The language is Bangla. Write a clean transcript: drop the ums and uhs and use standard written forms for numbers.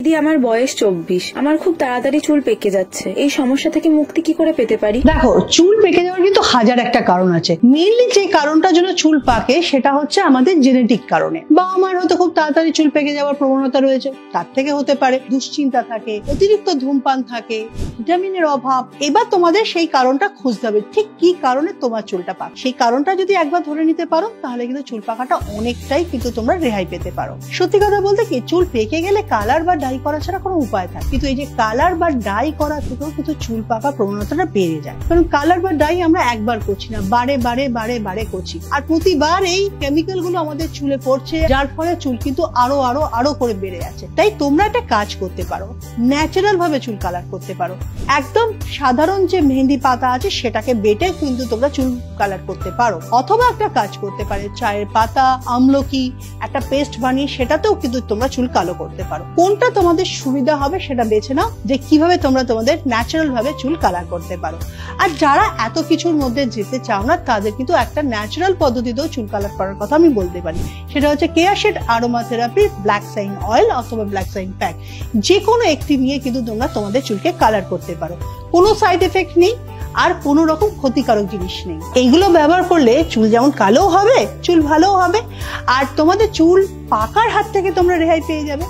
দিদি, আমার বয়স 24, আমার খুব তাড়াতাড়ি চুল পেকে যাচ্ছে। এই সমস্যা থেকে মুক্তি কি করে পেতে পারি? দেখো, চুল পেকে যাওয়ার কিন্তু হাজার একটা কারণ আছে। মেইনলি যে কারণটার জন্য চুল পাকে সেটা হচ্ছে আমাদের জেনেটিক কারণে। বাবা মার হয়তো খুব তাড়াতাড়ি চুল পেকে যাওয়ার প্রবণতা রয়েছে, তার থেকে হতে পারে। দুশ্চিন্তা থাকে, অতিরিক্ত ধূমপান থাকে, ভিটামিনের অভাব। এবার তোমাদের সেই কারণটা খুঁজতে হবে, ঠিক কি কারণে তোমার চুলটা পাকে। সেই কারণটা যদি একবার ধরে নিতে পারো, তাহলে কিন্তু চুল পাকাটা অনেকটাই কিন্তু তোমরা রেহাই পেতে পারো। সত্যি কথা বলতে কি, চুল পেকে গেলে কালার বা ডাই করা ছাড়া কোনো উপায় থাকে, কিন্তু এই যে কালার বা ডাই করা থেকেও কিন্তু চুল পাকা প্রবণতাটা বেড়ে যায়। কারণ কালার বা ডাই আমরা একবার করছি না, বারে বারে বারে বারে করছি, আর প্রতিবার এই কেমিক্যাল গুলো আমাদের চুলে পড়ছে, যার ফলে চুল কিন্তু আরো আরো আরো করে বেড়ে যাচ্ছে। তাই তোমরা একটা কাজ করতে পারো, ন্যাচারাল ভাবে চুল কালার করতে পারো। একদম সাধারণ যে মেহেন্দি পাতা আছে সেটাকে বেটে কিন্তু তোমরা চুল কালার করতে পারো, অথবা একটা কাজ করতে পারে, চায়ের পাতা, আমলকি একটা পেস্ট বানিয়ে সেটাতেও কিন্তু তোমরা চুল কালো করতে পারো। কোনটা তোমাদের সুবিধা হবে সেটা বেছে নাও, যে কিভাবে তোমরা তোমাদের ন্যাচারাল ভাবে চুল কালার করতে পারো। আর যারা এত কিছুর মধ্যে যেতে চাও না, তাদের কিন্তু একটা ন্যাচারাল পদ্ধতিতেও চুল কালার করার কথা আমি বলতে পারি। সেটা হচ্ছে Keya Seth aromatherapy black shine oil অথবা ব্ল্যাক সাইন প্যাক। যে কোনো একটি নিয়ে কিন্তু তোমরা তোমাদের চুলকে কালার করতে পারো। কোনো সাইড এফেক্ট নেই, আর কোনো রকম ক্ষতিকারক জিনিস নেই। এইগুলো ব্যবহার করলে চুল যেমন কালো হবে, চুল ভালো হবে, আর তোমাদের চুল পাকার হাত থেকে তোমরা রেহাই পেয়ে যাবে।